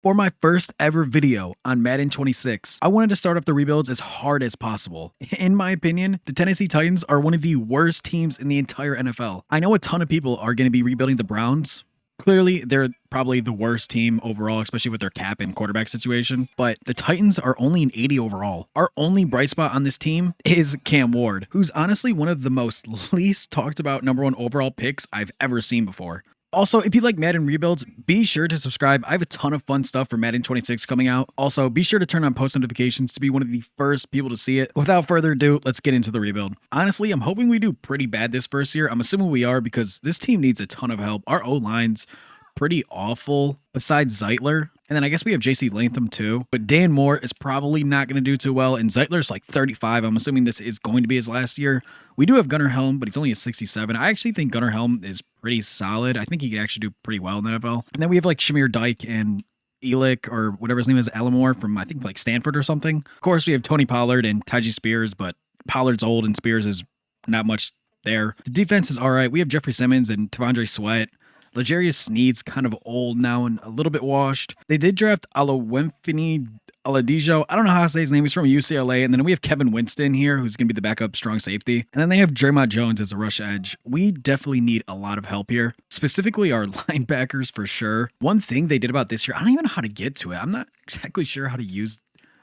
For my first ever video on Madden 26, I wanted to start off the rebuilds as hard as possible. In my opinion, the Tennessee Titans are one of the worst teams in the entire NFL. I know a ton of people are going to be rebuilding the Browns. Clearly, they're probably the worst team overall, especially with their cap and quarterback situation. But the Titans are only an 80 overall. Our only bright spot on this team is Cam Ward, who's honestly one of the most least talked about #1 overall picks I've ever seen before. Also, if you like Madden rebuilds, be sure to subscribe. I have a ton of fun stuff for Madden 26 coming out. Also, be sure to turn on post notifications to be one of the first people to see it. Without further ado, let's get into the rebuild. Honestly, I'm hoping we do pretty bad this first year. I'm assuming we are because this team needs a ton of help. Our O-line's pretty awful besides Zeitler. And then I guess we have JC Latham too. But Dan Moore is probably not going to do too well. And Zeitler's like 35. I'm assuming this is going to be his last year. We do have Gunnar Helm, but he's only a 67. I actually think Gunnar Helm is pretty solid. I think he can actually do pretty well in the NFL. And then we have like Shamir Dyke and Elick or whatever his name is, Elmore from I think like Stanford or something. Of course, we have Tony Pollard and Tyjae Spears, but Pollard's old and Spears is not much there. The defense is all right. We have Jeffrey Simmons and Tavondre Sweat. L'Jarius Sneed's kind of old now and a little bit washed. They did draft Alawemfini Oladijo. I don't know how to say his name. He's from UCLA. And then we have Kevin Winston here, who's going to be the backup strong safety. And then they have Draymond Jones as a rush edge. We definitely need a lot of help here, specifically our linebackers for sure. One thing they did about this year, I don't even know how to get to it. I'm not exactly sure how to use.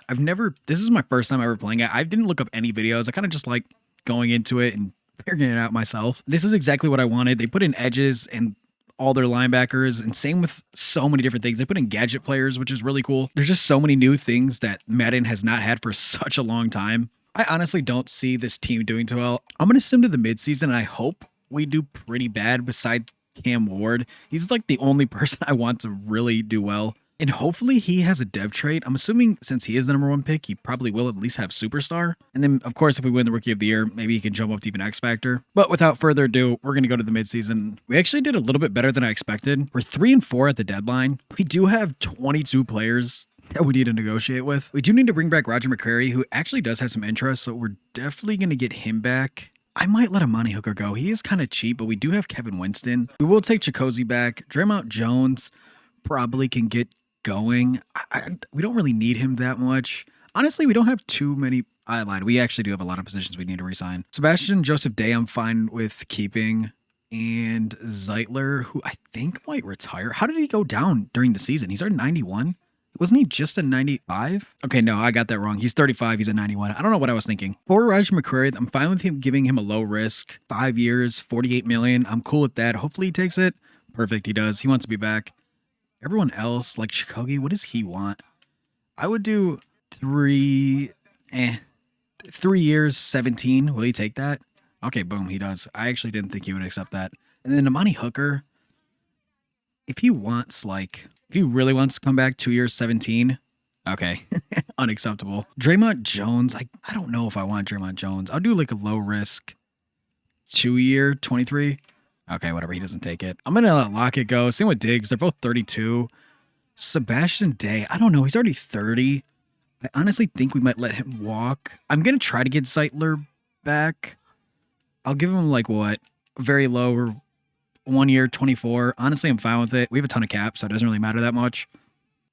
This is my first time ever playing it. I didn't look up any videos. I kind of just like going into it and figuring it out myself. This is exactly what I wanted. They put in edges and all their linebackers, and same with so many different things. They put in gadget players, which is really cool. There's just so many new things that Madden has not had for such a long time. I honestly don't see this team doing too well. I'm going to sim to the midseason, and I hope we do pretty bad besides Cam Ward. He's like the only person I want to really do well. And hopefully he has a dev trait. I'm assuming since he is the #1 pick, he probably will at least have superstar. And then, of course, if we win the Rookie of the Year, maybe he can jump up to even X Factor. But without further ado, we're going to go to the midseason. We actually did a little bit better than I expected. We're 3-4 at the deadline. We do have 22 players that we need to negotiate with. We do need to bring back Roger McCrary, who actually does have some interest, so we're definitely going to get him back. I might let Amani Hooker go. He is kind of cheap, but we do have Kevin Winston. We will take Chicozy back. Draymond Jones probably can get going. We don't really need him that much. Honestly, we don't have too many. I lied. We actually do have a lot of positions we need to resign. Sebastian Joseph Day, I'm fine with keeping. And Zeitler, who I think might retire. How did he go down during the season? He's already 91. Wasn't he just a 95? Okay, no, I got that wrong. He's 35. He's a 91. I don't know what I was thinking. For Roger McCrary, I'm fine with him giving him a low risk. 5 years, $48 million. I'm cool with that. Hopefully he takes it. Perfect. He does. He wants to be back. Everyone else, like Chicogy, what does he want? I would do 3 years, 17. Will he take that? Okay, boom, he does. I actually didn't think he would accept that. And then Amani Hooker, if he really wants to come back, 2 years, 17. Okay, unacceptable. Draymond Jones, I don't know if I want Draymond Jones. I'll do like a low risk 2 year, 23. Okay, whatever. He doesn't take it. I'm going to let Lockett go. Same with Diggs. They're both 32. Sebastian Day. I don't know. He's already 30. I honestly think we might let him walk. I'm going to try to get Zeitler back. I'll give him like what? Very low. 1 year, 24. Honestly, I'm fine with it. We have a ton of cap, so it doesn't really matter that much.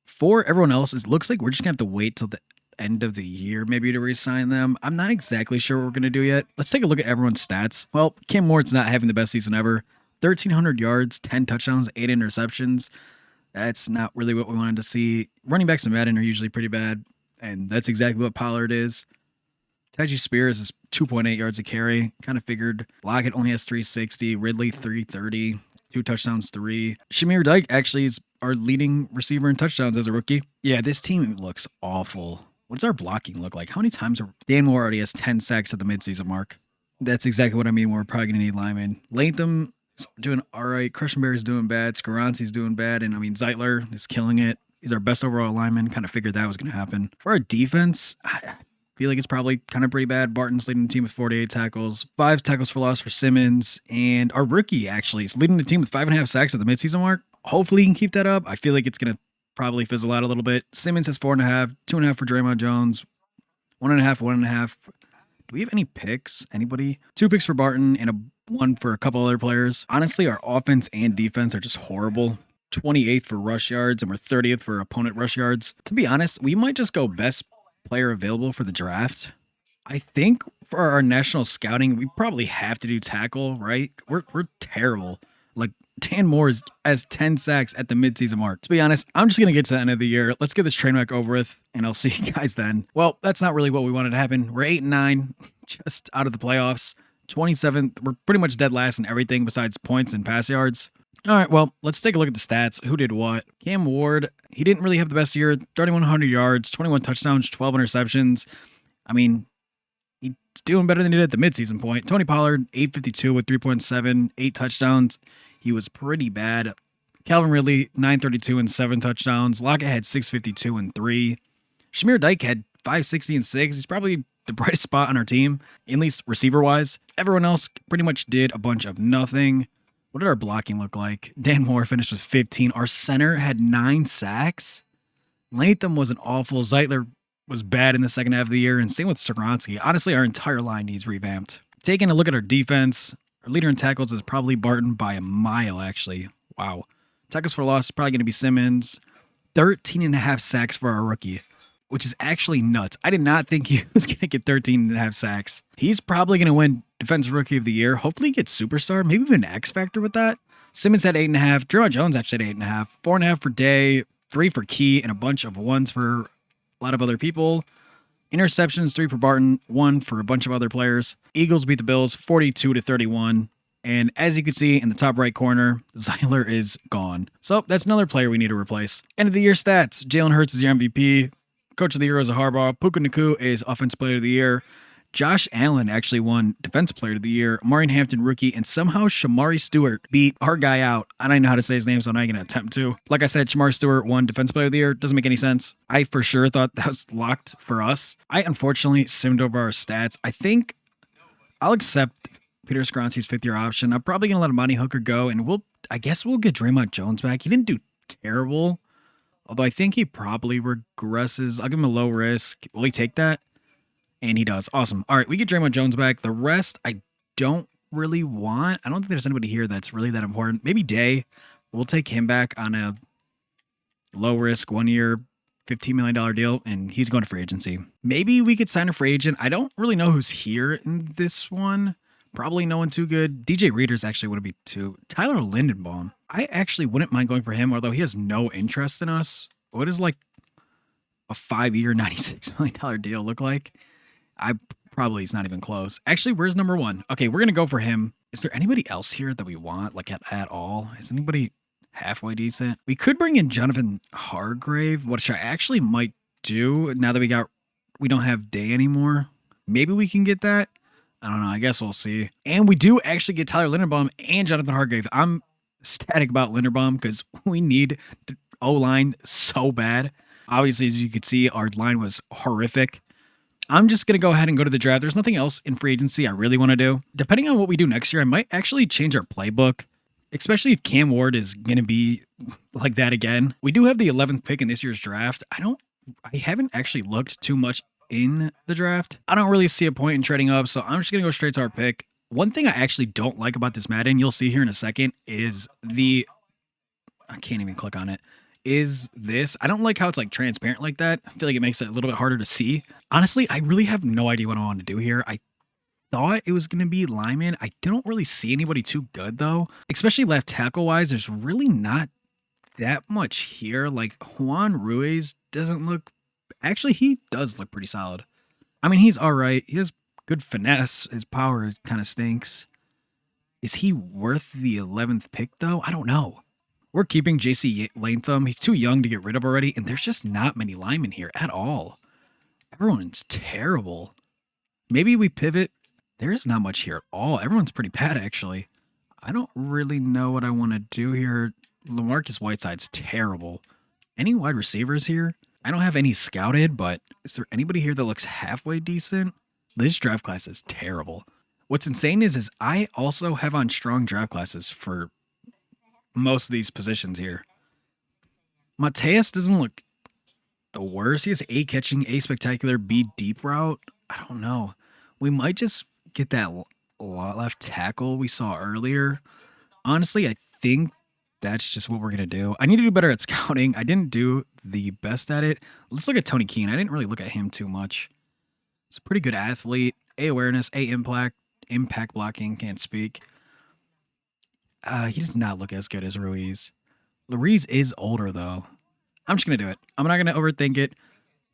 For everyone else, it looks like we're just going to have to wait till the end of the year maybe to re-sign them. I'm not exactly sure what we're going to do yet. Let's take a look at everyone's stats. Well, Cam Ward's not having the best season ever. 1,300 yards, 10 touchdowns, 8 interceptions. That's not really what we wanted to see. Running backs in Madden are usually pretty bad, and that's exactly what Pollard is. Tyjae Spears is 2.8 yards a carry. Kind of figured. Lockett only has 360. Ridley 330. 2 touchdowns, 3. Shamir Dyke actually is our leading receiver in touchdowns as a rookie. Yeah, this team looks awful. What's our blocking look like? How many times Dan Moore already has 10 sacks at the midseason mark? That's exactly what I mean. We're probably going to need linemen. Latham is doing all right. Crushingberry's doing bad. Skaranski's doing bad. And I mean, Zeitler is killing it. He's our best overall lineman. Kind of figured that was going to happen. For our defense, I feel like it's probably kind of pretty bad. Barton's leading the team with 48 tackles. 5 tackles for loss for Simmons. And our rookie actually is leading the team with 5.5 sacks at the midseason mark. Hopefully he can keep that up. I feel like it's going to probably fizzle out a little bit. Simmons has 4.5, 2.5 for Draymond Jones, 1.5, 1.5. Do we have any picks? Anybody? 2 picks for Barton and 1 for a couple other players. Honestly, our offense and defense are just horrible. 28th for rush yards, and we're 30th for opponent rush yards. To be honest, we might just go best player available for the draft. I think for our national scouting, we probably have to do tackle, right? We're terrible. Like Dan Moore has 10 sacks at the midseason mark. To be honest, I'm just gonna get to the end of the year. Let's get this train wreck over with, and I'll see you guys then. Well, that's not really what we wanted to happen. We're 8-9, just out of the playoffs. 27th. We're pretty much dead last in everything besides points and pass yards. All right, well, let's take a look at the stats. Who did what? Cam Ward, he didn't really have the best year. 3,100 yards, 21 touchdowns, 12 interceptions. I mean, he's doing better than he did at the midseason point. Tony Pollard, 852 with 3.7, 8 touchdowns. He was pretty bad. Calvin Ridley, 932 and 7 touchdowns. Lockett had 652 and 3. Shamir Dyke had 560 and 6. He's probably the brightest spot on our team, at least receiver-wise. Everyone else pretty much did a bunch of nothing. What did our blocking look like? Dan Moore finished with 15. Our center had 9 sacks. Latham wasn't awful. Zeitler was bad in the second half of the year, and same with Stegronski. Honestly, our entire line needs revamped. Taking a look at our defense, our leader in tackles is probably Barton by a mile, actually. Wow. Tackles for loss is probably going to be Simmons. 13.5 sacks for our rookie, which is actually nuts. I did not think he was going to get 13.5 sacks. He's probably going to win Defensive Rookie of the Year. Hopefully he gets Superstar, maybe even X Factor with that. Simmons had 8.5. Jerome Jones actually had 8.5. 4.5 for Day, 3 for Key, and a bunch of 1s for a lot of other people. Interceptions, 3 for Barton, 1 for a bunch of other players. Eagles beat the Bills 42-31. And as you can see in the top right corner, Zeitler is gone. So that's another player we need to replace. End of the year stats. Jalen Hurts is your MVP. Coach of the Year is a Harbaugh. Puka Nacua is Offensive Player of the Year. Josh Allen actually won Defensive Player of the Year. Marion Hampton Rookie. And somehow Shamari Stewart beat our guy out. I don't even know how to say his name, so I'm not going to attempt to. Like I said, Shamari Stewart won Defensive Player of the Year. Doesn't make any sense. I for sure thought that was locked for us. I unfortunately simmed over our stats. I think I'll accept Peter Skronsky's 5th-year option. I'm probably going to let Amani Hooker go, and I guess we'll get Draymond Jones back. He didn't do terrible, although I think he probably regresses. I'll give him a low risk. Will he take that? And he does. Awesome. All right, we get Draymond Jones back. The rest, I don't really want. I don't think there's anybody here that's really that important. Maybe Day. We'll take him back on a low risk 1-year, $15 million deal, and he's going to free agency. Maybe we could sign a free agent. I don't really know who's here in this one. Probably no one too good. DJ Readers actually wouldn't be too. Tyler Lindenbaum. I actually wouldn't mind going for him, although he has no interest in us. What does like a 5-year, $96 million deal look like? He's not even close. Actually, where's number 1? Okay, we're going to go for him. Is there anybody else here that we want, like at all? Is anybody halfway decent? We could bring in Jonathan Hargrave, which I actually might do now that we don't have Day anymore. Maybe we can get that. I don't know. I guess we'll see. And we do actually get Tyler Linderbaum and Jonathan Hargrave. I'm ecstatic about Linderbaum because we need O-line so bad. Obviously, as you could see, our line was horrific. I'm just going to go ahead and go to the draft. There's nothing else in free agency I really want to do. Depending on what we do next year, I might actually change our playbook, especially if Cam Ward is going to be like that again. We do have the 11th pick in this year's draft. I haven't actually looked too much in the draft. I don't really see a point in trading up, so I'm just going to go straight to our pick. One thing I actually don't like about this Madden, you'll see here in a second, is I can't even click on it. Is this. I don't like how it's like transparent like that. I feel like it makes it a little bit harder to see. Honestly, I really have no idea what I want to do here. I thought it was going to be lineman. I don't really see anybody too good though, especially left tackle wise. There's really not that much here. Like Juan Ruiz doesn't look, actually he does look pretty solid. I mean, he's all right. He has good finesse. His power kind of stinks. Is he worth the 11th pick though? I don't know. We're keeping J.C. Latham. He's too young to get rid of already, and there's just not many linemen here at all. Everyone's terrible. Maybe we pivot. There's not much here at all. Everyone's pretty bad, actually. I don't really know what I want to do here. LaMarcus Whiteside's terrible. Any wide receivers here? I don't have any scouted, but is there anybody here that looks halfway decent? This draft class is terrible. What's insane is I also have on strong draft classes for most of these positions here. Mateus doesn't look the worst. He has A catching, A spectacular, B deep route. I don't know. We might just get that left tackle we saw earlier. Honestly, I think that's just what we're going to do. I need to do better at scouting. I didn't do the best at it. Let's look at Tony Keene. I didn't really look at him too much. He's a pretty good athlete. A awareness, A impact blocking, can't speak. He does not look as good as Ruiz. Ruiz is older, though. I'm just going to do it. I'm not going to overthink it.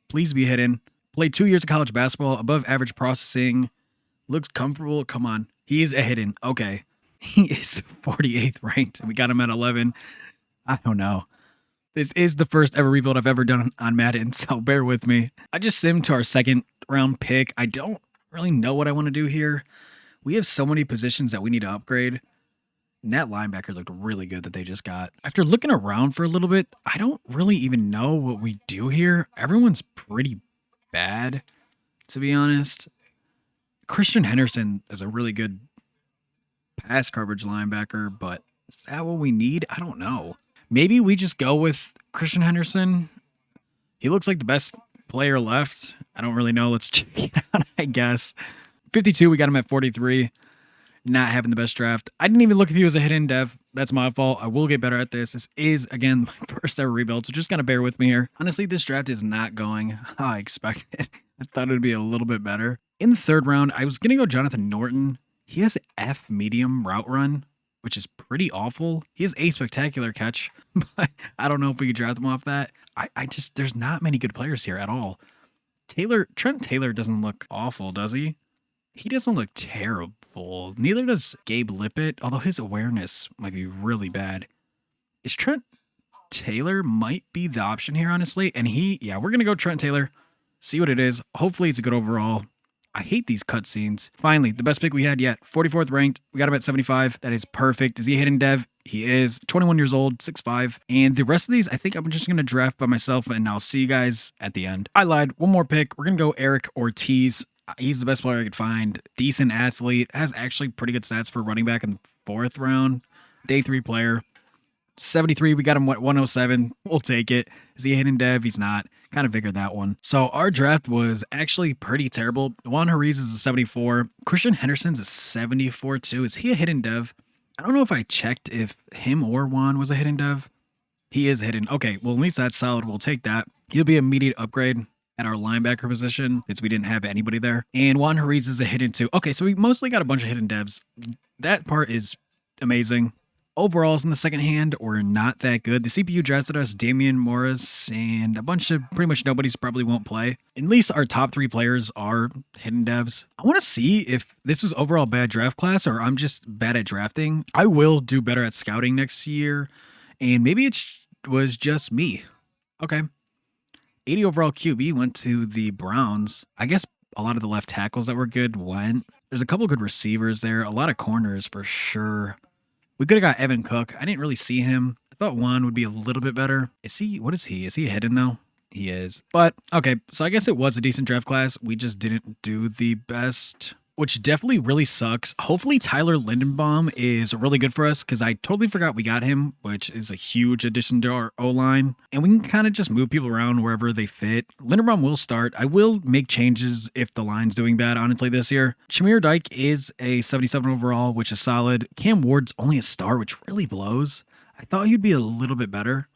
Please be hidden. Played 2 years of college basketball, above average processing. Looks comfortable. Come on. He is a hidden. Okay. He is 48th ranked. We got him at 11. I don't know. This is the first ever rebuild I've ever done on Madden, so bear with me. I just simmed to our second round pick. I don't really know what I want to do here. We have so many positions that we need to upgrade. And that linebacker looked really good that they just got. After looking around for a little bit, I don't really even know what we do here. Everyone's pretty bad, to be honest. Christian Henderson is a really good pass coverage linebacker, but is that what we need? I don't know. Maybe we just go with Christian Henderson. He looks like the best player left. I don't really know. Let's check it out, I guess. 52, we got him at 43. Not having the best draft. I didn't even look if he was a hidden dev. That's my fault. I will get better at this. This is, again, my first ever rebuild, so just gotta bear with me here. Honestly, this draft is not going how I expected. I thought it would be a little bit better. In the third round, I was gonna go Jonathan Norton. He has F medium route run, which is pretty awful. He has a spectacular catch, but I don't know if we could draft him off that. I just, there's not many good players here at all. Trent Taylor doesn't look awful, does he? He doesn't look terrible. Neither does Gabe Lippett, although his awareness might be really bad. Is Trent Taylor might be the option here, honestly. And yeah, we're going to go Trent Taylor. See what it is. Hopefully it's a good overall. I hate these cutscenes. Finally, the best pick we had yet. 44th ranked. We got him at 75. That is perfect. Is he a hidden dev? He is. 21 years old, 6'5". And the rest of these, I think I'm just going to draft by myself, and I'll see you guys at the end. I lied. One more pick. We're going to go Eric Ortiz. He's the best player I could find. Decent athlete. Has actually pretty good stats for running back in the 4th round. Day 3 player. 73, we got him at 107. We'll take it. Is he a hidden dev? He's not. Kind of figured that one. So our draft was actually pretty terrible. Juan Hariz is a 74. Christian Henderson's a 74 too. Is he a hidden dev? I don't know if I checked if him or Juan was a hidden dev. He is hidden. Okay, well at least that's solid. We'll take that. He'll be an immediate upgrade at our linebacker position because we didn't have anybody there. And Juan Hariz is a hidden too. Okay, so we mostly got a bunch of hidden devs. That part is amazing. Overalls in the second hand were not that good. The CPU drafted us Damian Morris and a bunch of pretty much nobody's probably won't play. At least our top 3 players are hidden devs. I want to see if this was overall bad draft class or I'm just bad at drafting. I will do better at scouting next year, and maybe it was just me. Okay. 80 overall QB went to the Browns. I guess a lot of the left tackles that were good went. There's a couple good receivers there. A lot of corners for sure. We could have got Evan Cook. I didn't really see him. I thought Juan would be a little bit better. What is he? Is he a hidden though? He is. But okay, so I guess it was a decent draft class. We just didn't do the best, which definitely really sucks. Hopefully Tyler Lindenbaum is really good for us because I totally forgot we got him, which is a huge addition to our O-line. And we can kind of just move people around wherever they fit. Lindenbaum will start. I will make changes if the line's doing bad, honestly, this year. Shamir Dyke is a 77 overall, which is solid. Cam Ward's only a star, which really blows. I thought he'd be a little bit better.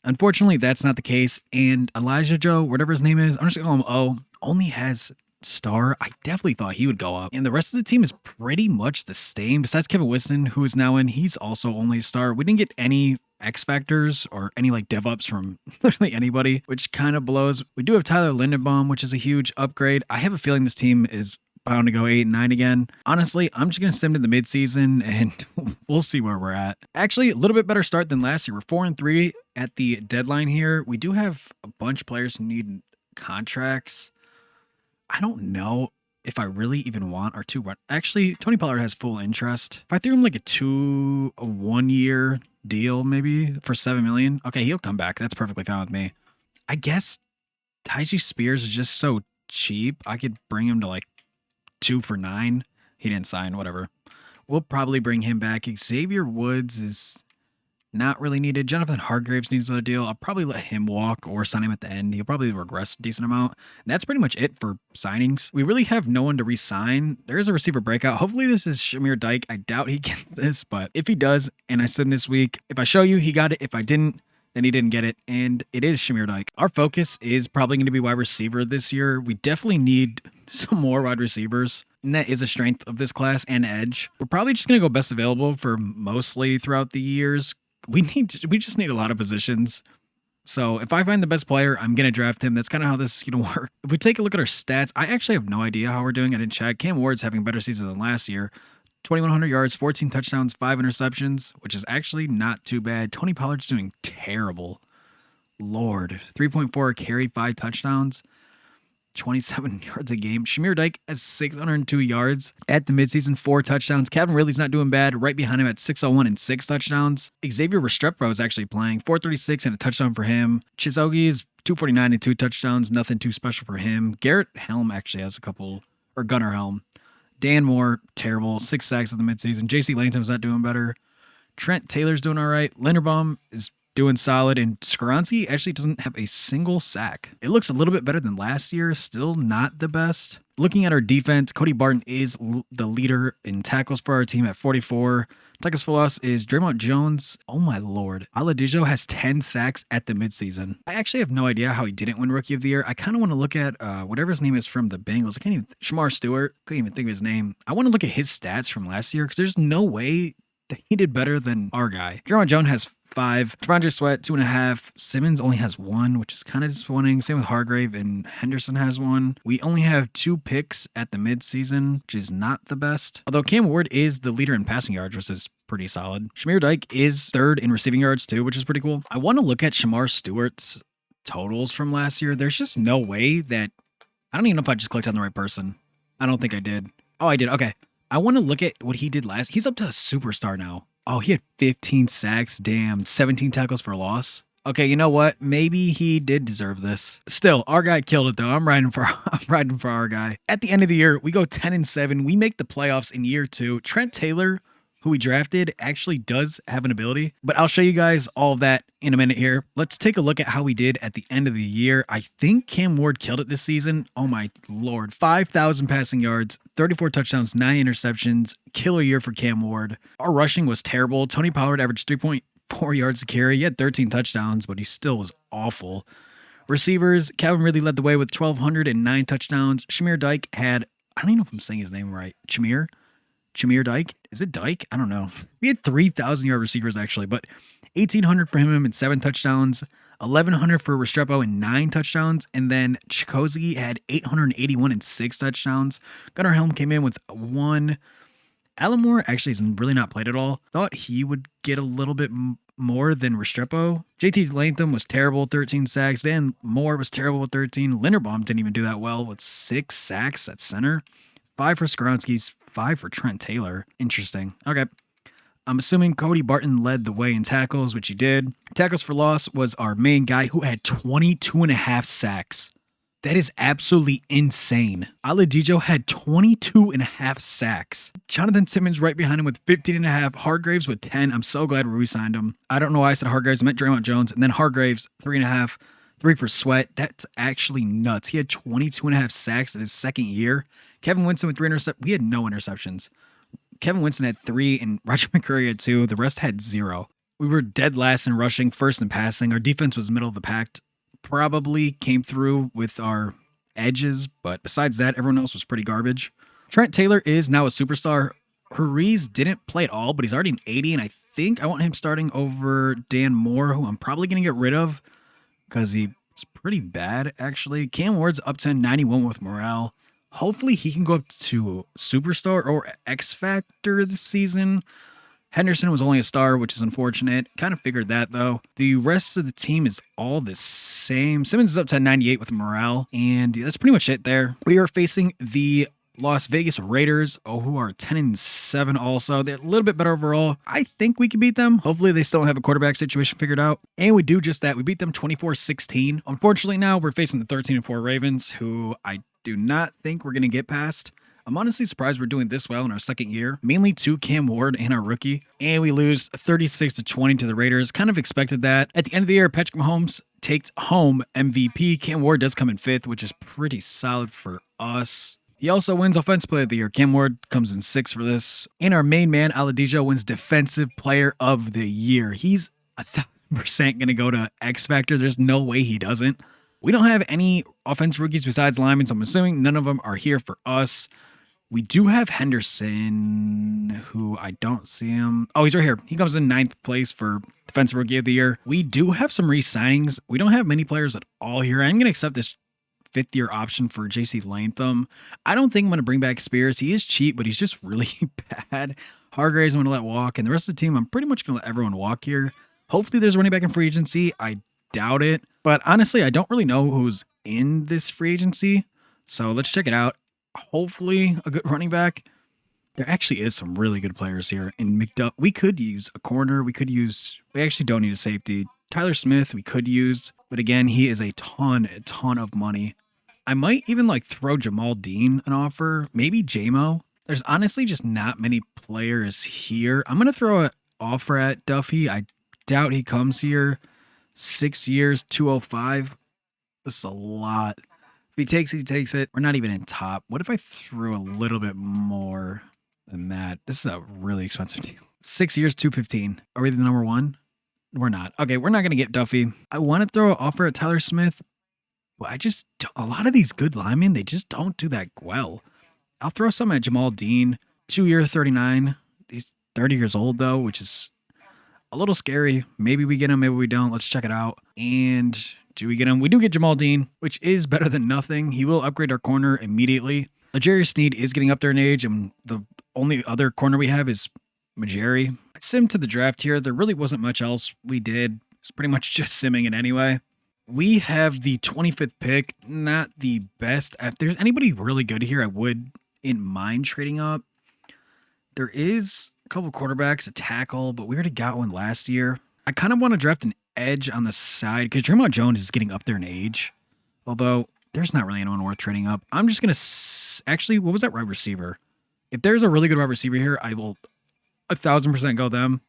Unfortunately, that's not the case. And Elijah Joe, whatever his name is, I'm just going to call him O, only has star. I definitely thought he would go up. And the rest of the team is pretty much the same. Besides Kevin Winston, who is now in, he's also only a star. We didn't get any X Factors or any like DevOps from literally anybody, which kind of blows. We do have Tyler Lindenbaum, which is a huge upgrade. I have a feeling this team is bound to go 8-9 again. Honestly, I'm just going to sim to the midseason and we'll see where we're at. Actually, a little bit better start than last year. We're 4-3 at the deadline here. We do have a bunch of players who need contracts. I don't know if I really even want our 2 run. Actually, Tony Pollard has full interest. If I threw him like a 1 year deal, maybe for $7 million, okay, he'll come back. That's perfectly fine with me. I guess Tyjae Spears is just so cheap. I could bring him to like 2 for $9. He didn't sign, whatever. We'll probably bring him back. Xavier Woods is not really needed. Jonathan Hargraves needs another deal. I'll probably let him walk or sign him at the end. He'll probably regress a decent amount. And that's pretty much it for signings. We really have no one to re-sign. There is a receiver breakout. Hopefully this is Shamir Dyke. I doubt he gets this, but if he does, and I said this week, if I show you, he got it. If I didn't, then he didn't get it, and it is Shamir Dyke. Our focus is probably going to be wide receiver this year. We definitely need some more wide receivers, and that is a strength of this class and edge. We're probably just going to go best available for mostly throughout the years. We just need a lot of positions. So if I find the best player, I'm going to draft him. That's kind of how this is going to work. If we take a look at our stats, I actually have no idea how we're doing. I didn't check. Cam Ward's having a better season than last year. 2,100 yards, 14 touchdowns, 5 interceptions, which is actually not too bad. Tony Pollard's doing terrible. Lord. 3.4 carry, 5 touchdowns, 27 yards a game. Shamir Dyke has 602 yards at the midseason, 4 touchdowns. Kevin Ridley's not doing bad. Right behind him at 601 and 6 touchdowns. Xavier Restrepo is actually playing. 436 and a touchdown for him. Chisogi is 249 and 2 touchdowns. Nothing too special for him. Garrett Helm actually has a couple, or Gunnar Helm. Dan Moore, terrible. 6 sacks in the midseason. J.C. Langham's not doing better. Trent Taylor's doing all right. Linderbaum is doing solid. And Skaronski actually doesn't have a single sack. It looks a little bit better than last year. Still not the best. Looking at our defense, Cody Barton is the leader in tackles for our team at 44. Tychus Folos is Draymond Jones. Oh my lord. Aladijo has 10 sacks at the midseason. I actually have no idea how he didn't win Rookie of the Year. I kind of want to look at whatever his name is from the Bengals. I can't even, Shamar Stewart. Couldn't even think of his name. I want to look at his stats from last year because there's no way that he did better than our guy. Draymond Jones has 5. Devondre Sweat, 2.5. Simmons only has 1, which is kind of disappointing. Same with Hargrave, and Henderson has 1. We only have 2 picks at the midseason, which is not the best. Although Cam Ward is the leader in passing yards, which is pretty solid. Shamir Dyke is 3rd in receiving yards too, which is pretty cool. I want to look at Shamar Stewart's totals from last year. There's just no way that... I don't even know if I just clicked on the right person. I don't think I did. Oh, I did. Okay. I want to look at what he did last. He's up to a superstar now. Oh, he had 15 sacks. Damn. 17 tackles for a loss. Okay, you know what? Maybe he did deserve this. Still, our guy killed it though. I'm riding for our guy. At the end of the year, we go 10-7. We make the playoffs in year 2. Trent Taylor, who we drafted, actually does have an ability, but I'll show you guys all of that in a minute here. Let's take a look at how we did at the end of the year. I think Cam Ward killed it this season. Oh my lord. 5,000 passing yards, 34 touchdowns, 9 interceptions. Killer year for Cam Ward. Our rushing was terrible. Tony Pollard averaged 3.4 yards a carry. He had 13 touchdowns, but he still was awful. Receivers, Calvin Ridley led the way with 1,209 touchdowns. Shamir Dyke had, I don't even know if I'm saying his name right. Shamir Dyke? Is it Dyke? I don't know. We had 3,000 yard receivers actually, but 1,800 for him and 7 touchdowns, 1,100 for Restrepo and 9 touchdowns, and then Chikozzi had 881 and 6 touchdowns. Gunnar Helm came in with 1. Alan Moore actually has really not played at all. Thought he would get a little bit more than Restrepo. JT Latham was terrible, 13 sacks. Dan Moore was terrible with 13. Linderbaum didn't even do that well with 6 sacks at center. 5 for Skaronski's, 5 for Trent Taylor. Interesting. Okay. I'm assuming Cody Barton led the way in tackles, which he did. Tackles for loss was our main guy who had 22.5 sacks. That is absolutely insane. Aladijo had 22.5 sacks. Jonathan Simmons right behind him with 15.5. Hargraves with 10. I'm so glad we re-signed him. I don't know why I said Hargraves. I meant Draymond Jones. And then Hargraves, 3.5. 3 for Sweat. That's actually nuts. He had 22.5 sacks in his second year. Kevin Winston with 3 interceptions. We had no interceptions. Kevin Winston had 3 and Roger McCreary had 2. The rest had 0. We were dead last in rushing, first in passing. Our defense was middle of the pack. Probably came through with our edges, but besides that, everyone else was pretty garbage. Trent Taylor is now a superstar. Hariz didn't play at all, but he's already an 80, and I think I want him starting over Dan Moore, who I'm probably going to get rid of because he's pretty bad, actually. Cam Ward's up to 91 with morale. Hopefully he can go up to superstar or X Factor this season. Henderson was only a star, which is unfortunate. Kind of figured that, though. The rest of the team is all the same. Simmons is up to 98 with morale, and that's pretty much it there. We are facing the Las Vegas Raiders, who are 10-7 also. They're a little bit better overall. I think we can beat them. Hopefully they still don't have a quarterback situation figured out. And we do just that. We beat them 24-16. Unfortunately, now we're facing the 13-4 Ravens, who I do not think we're going to get past. I'm honestly surprised we're doing this well in our second year, mainly to Cam Ward and our rookie. And we lose 36-20 to the Raiders. Kind of expected that. At the end of the year, Patrick Mahomes takes home MVP. Cam Ward does come in 5th, which is pretty solid for us. He also wins Offensive Player of the Year. Cam Ward comes in 6th for this. And our main man, Aladijo, wins Defensive Player of the Year. He's 1,000% going to go to X Factor. There's no way he doesn't. We don't have any offensive rookies besides linemen, so I'm assuming none of them are here for us. We do have Henderson, who I don't see him. Oh, he's right here. He comes in 9th place for Defensive Rookie of the Year. We do have some re-signings. We don't have many players at all here. I'm going to accept this 5th-year option for J.C. Latham. I don't think I'm going to bring back Spears. He is cheap, but he's just really bad. Hargraves I'm going to let walk, and the rest of the team, I'm pretty much going to let everyone walk here. Hopefully there's a running back in free agency. I doubt it. But honestly, I don't really know who's in this free agency. So let's check it out. Hopefully a good running back. There actually is some really good players here in McDuff. We could use a corner. We actually don't need a safety. Tyler Smith we could use. But again, he is a ton of money. I might even throw Jamal Dean an offer. Maybe JMO. There's honestly just not many players here. I'm going to throw an offer at Duffy. I doubt he comes here. 6 years, 205. This is a lot. If he takes it, he takes it. We're not even in top. What if I threw a little bit more than that? This is a really expensive deal. 6 years, 215. Are we the number one? We're not. Okay, we're not going to get Duffy. I want to throw an offer at Tyler Smith, but a lot of these good linemen, they just don't do that well. I'll throw some at Jamal Dean. 2 year, 39. He's 30 years old, though, which is a little scary. Maybe we get him, maybe we don't. Let's check it out. And do we get him? We do get Jamal Dean, which is better than nothing. He will upgrade our corner immediately. L'Jarius Sneed is getting up there in age, and the only other corner we have is Majeri. I simmed to the draft here. There really wasn't much else we did. It's pretty much just simming it anyway. We have the 25th pick. Not the best. If there's anybody really good here, I wouldn't mind trading up. There is a couple quarterbacks, a tackle, but we already got one last year. I kind of want to draft an edge on the side because Draymond Jones is getting up there in age. Although there's not really anyone worth trading up. I'm just going to actually, what was that wide receiver? If there's a really good wide receiver here, I will 1,000% go them.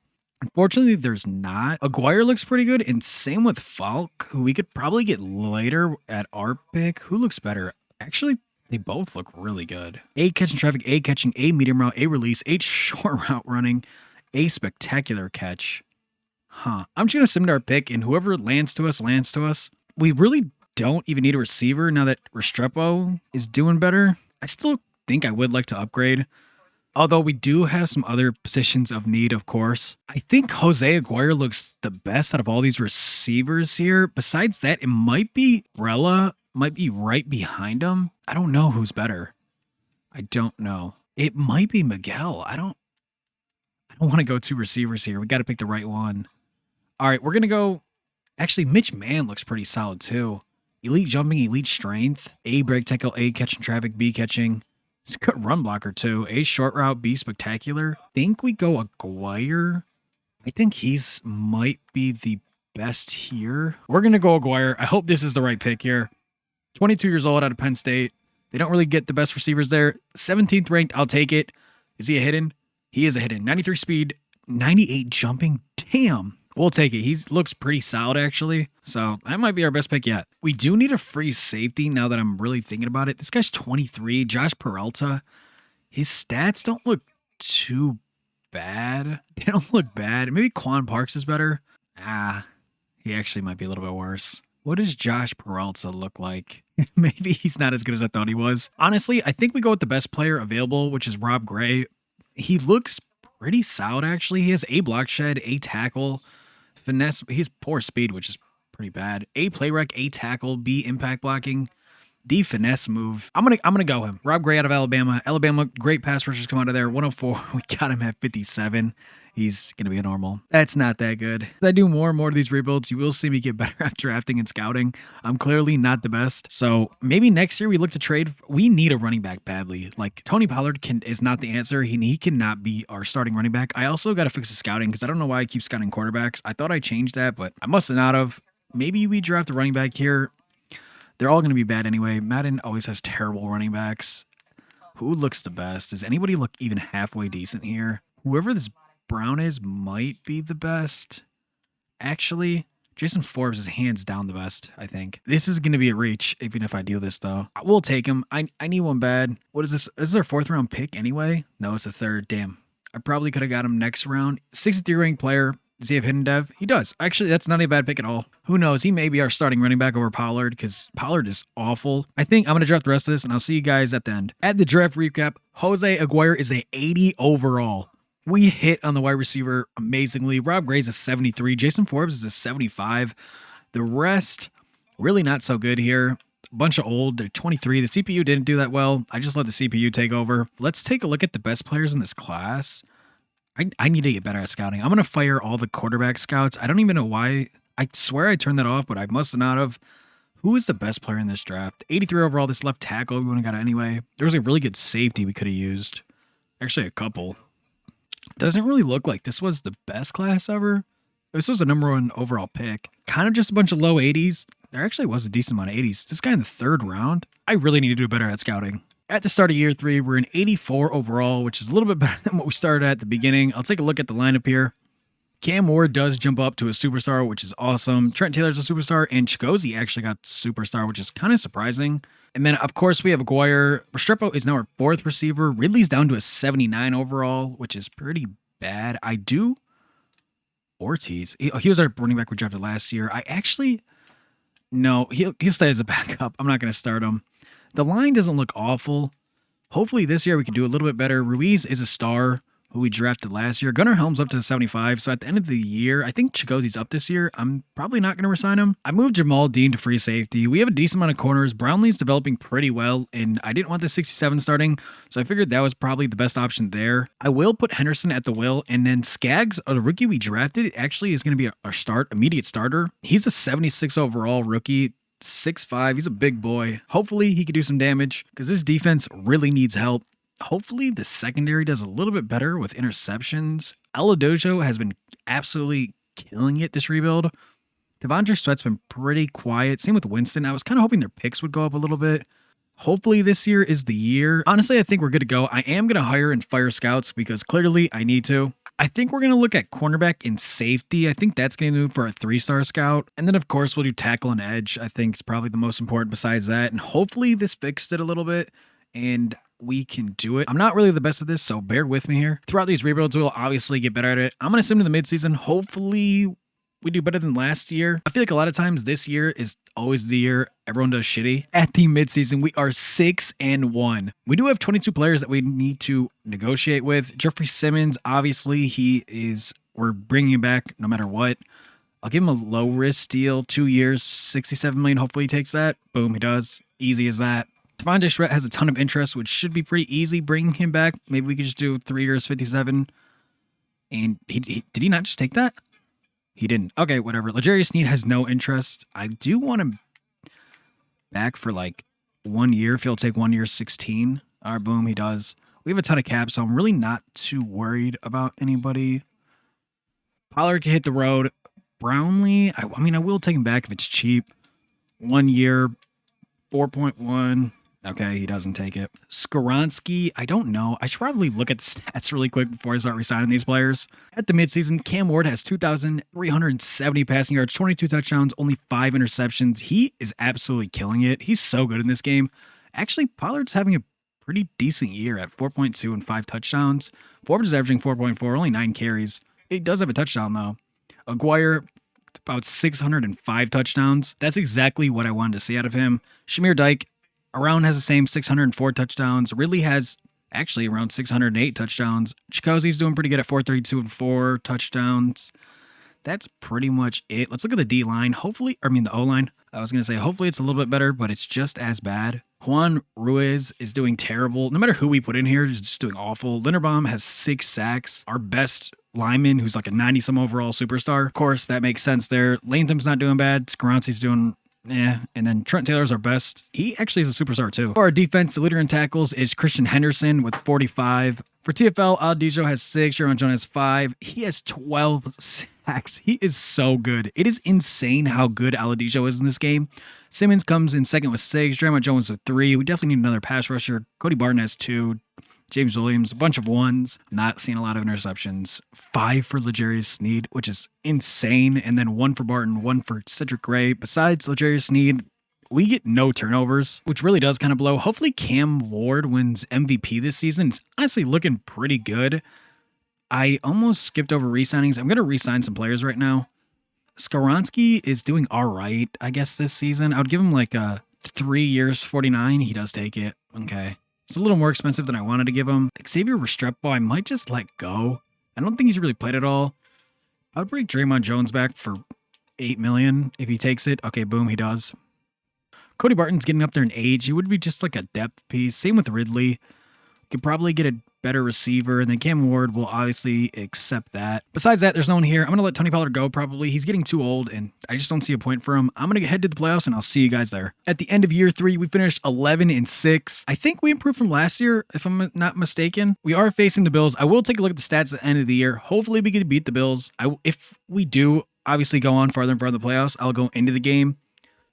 Unfortunately, there's not. Aguirre looks pretty good, and same with Falk, who we could probably get later at our pick. Who looks better? Actually, they both look really good. A catching traffic, A catching, A medium route, A release, A short route running, A spectacular catch. I'm just going to sim to our pick, and whoever lands to us. We really don't even need a receiver now that Restrepo is doing better. I still think I would like to upgrade. Although we do have some other positions of need, of course. I think Jose Aguirre looks the best out of all these receivers here. Besides that, it might be Rella, might be right behind him. I don't know who's better. I don't know. It might be Miguel. I don't want to go 2 receivers here. We got to pick the right one. All right, we're going to go. Actually, Mitch Mann looks pretty solid too. Elite jumping, elite strength. A break tackle, A catching traffic, B catching. He's a good run blocker too. A short route, B spectacular. Think we go Aguirre. I think he's might be the best here. We're going to go Aguirre. I hope this is the right pick here. 22 years old out of Penn State. They don't really get the best receivers there. 17th ranked, I'll take it. Is he a hidden? He is a hidden. 93 speed, 98 jumping. Damn. We'll take it. He looks pretty solid, actually. So that might be our best pick yet. We do need a free safety now that I'm really thinking about it. This guy's 23. Josh Peralta. His stats don't look too bad. They don't look bad. Maybe Quan Parks is better. He actually might be a little bit worse. What does Josh Peralta look like? Maybe he's not as good as I thought he was. Honestly, I think we go with the best player available, which is Rob Gray. He looks pretty solid, actually. He has A block shed, A tackle, finesse. He's poor speed, which is pretty bad. A play rec, A tackle, B impact blocking, D finesse move. I'm gonna go him. Rob Gray out of Alabama. Alabama, great pass rushers come out of there. 104. We got him at 57. He's going to be a normal. That's not that good. As I do more and more of these rebuilds, you will see me get better at drafting and scouting. I'm clearly not the best. So maybe next year we look to trade. We need a running back badly. Like Tony Pollard is not the answer. He cannot be our starting running back. I also got to fix the scouting because I don't know why I keep scouting quarterbacks. I thought I changed that, but I must have not have. Maybe we draft a running back here. They're all going to be bad anyway. Madden always has terrible running backs. Who looks the best? Does anybody look even halfway decent here? Whoever this Brown is might be the best. Actually, Jason Forbes is hands down the best, I think. This is going to be a reach, even if I do this, though. We'll take him. I need one bad. What is this? Is this our 4th round pick anyway? No, it's a 3rd. Damn. I probably could have got him next round. 63 ranked player. Does he have hidden dev? He does. Actually, that's not a bad pick at all. Who knows? He may be our starting running back over Pollard because Pollard is awful. I think I'm going to draft the rest of this, and I'll see you guys at the end. At the draft recap, Jose Aguirre is a 80 overall. We hit on the wide receiver amazingly. Rob Gray's a 73. Jason Forbes is a 75. The rest, really not so good here. A bunch of old. They're 23. The CPU didn't do that well. I just let the CPU take over. Let's take a look at the best players in this class. I need to get better at scouting. I'm going to fire all the quarterback scouts. I don't even know why. I swear I turned that off, but I must not have. Who is the best player in this draft? 83 overall, this left tackle. We wouldn't have got it anyway. There was a really good safety we could have used. Actually, a couple. Doesn't really look like this was the best class ever. This was a #1 overall pick. Kind of just a bunch of low 80s. There actually was a decent amount of 80s. This guy in the 3rd round. I really need to do better at scouting. At the start of year 3, we're an 84 overall, which is a little bit better than what we started at the beginning. I'll take a look at the lineup here. Cam Ward does jump up to a superstar, which is awesome. Trent Taylor's a superstar, and Chigozie actually got superstar, which is kind of surprising. And then, of course, we have Aguirre. Restrepo is now our 4th receiver. Ridley's down to a 79 overall, which is pretty bad. Ortiz. He was our running back we drafted last year. No, he'll stay as a backup. I'm not going to start him. The line doesn't look awful. Hopefully this year we can do a little bit better. Ruiz is a star who we drafted last year. Gunnar Helm's up to 75. So at the end of the year, I think Chigozie's up this year. I'm probably not going to resign him. I moved Jamal Dean to free safety. We have a decent amount of corners. Brownlee's developing pretty well, and I didn't want the 67 starting, so I figured that was probably the best option there. I will put Henderson at the will, and then Skaggs, the rookie we drafted, actually is going to be our immediate starter. He's a 76 overall rookie. 6'5". He's a big boy. Hopefully he can do some damage because this defense really needs help. Hopefully the secondary does a little bit better with interceptions. Aladojo has been absolutely killing it this rebuild. Devondre Sweat's been pretty quiet. Same with Winston. I was kind of hoping their picks would go up a little bit. Hopefully this year is the year. Honestly, I think we're good to go. I am going to hire and fire scouts because clearly I need to. I think we're going to look at cornerback and safety. I think that's going to move for a 3-star scout. And then, of course, we'll do tackle and edge. I think it's probably the most important besides that. And hopefully this fixed it a little bit and we can do it. I'm not really the best at this, so bear with me here. Throughout these rebuilds, we'll obviously get better at it. I'm going to sim to the midseason. Hopefully we do better than last year. I feel like a lot of times this year is always the year everyone does shitty. At the midseason, we are 6-1. We do have 22 players that we need to negotiate with. Jeffrey Simmons, obviously, we're bringing him back no matter what. I'll give him a low risk deal, 2 years, $67 million. Hopefully he takes that. Boom, he does. Easy as that. Devondre Sweat has a ton of interest, which should be pretty easy bringing him back. Maybe we could just do 3 years, 57. And did he not just take that? He didn't. Okay, whatever. L'Jarius Sneed has no interest. I do want him back for like 1 year. If he'll take 1 year, 16. All right, boom, he does. We have a ton of caps, so I'm really not too worried about anybody. Pollard can hit the road. Brownlee, I will take him back if it's cheap. 1 year, 4.1. Okay, he doesn't take it. Skoronski, I don't know. I should probably look at the stats really quick before I start resigning these players. At the midseason, Cam Ward has 2,370 passing yards, 22 touchdowns, only 5 interceptions. He is absolutely killing it. He's so good in this game. Actually, Pollard's having a pretty decent year at 4.2 and 5 touchdowns. Forbes is averaging 4.4, only 9 carries. He does have a touchdown, though. Aguirre, about 605 touchdowns. That's exactly what I wanted to see out of him. Shamir Dyke, around has the same 604 touchdowns. Ridley has actually around 608 touchdowns. Chigozie's doing pretty good at 432 and 4 touchdowns. That's pretty much it. Let's look at the D-line. The O-line. I was going to say, hopefully it's a little bit better, but it's just as bad. Juan Ruiz is doing terrible. No matter who we put in here, he's just doing awful. Linderbaum has 6 sacks. Our best lineman, who's like a 90-some overall superstar. Of course, that makes sense there. Latham's not doing bad. Skoronski's doing and then Trent Taylor's our best. He actually is a superstar too. For our defense, the leader in tackles is Christian Henderson with 45. For TFL, Aldijo has 6, Jerome Jones has 5. He has 12 sacks. He is so good. It is insane how good Aldijo is in this game. Simmons comes in second with 6, Jerome Jones with 3. We definitely need another pass rusher. Cody Barton has 2. James Williams, a bunch of 1s. Not seeing a lot of interceptions. 5 for L'Jarius Sneed, which is insane. And then 1 for Barton, 1 for Cedric Gray. Besides L'Jarius Sneed, we get no turnovers, which really does kind of blow. Hopefully Cam Ward wins MVP this season. It's honestly looking pretty good. I almost skipped over re-signings. I'm going to re-sign some players right now. Skaronski is doing all right, I guess, this season. I would give him like a 3 years, 49. He does take it. Okay. It's a little more expensive than I wanted to give him. Xavier Restrepo, I might just let go. I don't think he's really played at all. I would bring Draymond Jones back for $8 million if he takes it. Okay, boom, he does. Cody Barton's getting up there in age. He would be just like a depth piece. Same with Ridley. Could probably get a better receiver, and then Cam Ward will obviously accept that. Besides that, there's no one here. I'm going to let Tony Pollard go probably. He's getting too old, and I just don't see a point for him. I'm going to head to the playoffs, and I'll see you guys there. At the end of year 3, we finished 11-6. I think we improved from last year, if I'm not mistaken. We are facing the Bills. I will take a look at the stats at the end of the year. Hopefully, we can beat the Bills. If we do, obviously, go on farther and farther in the playoffs, I'll go into the game.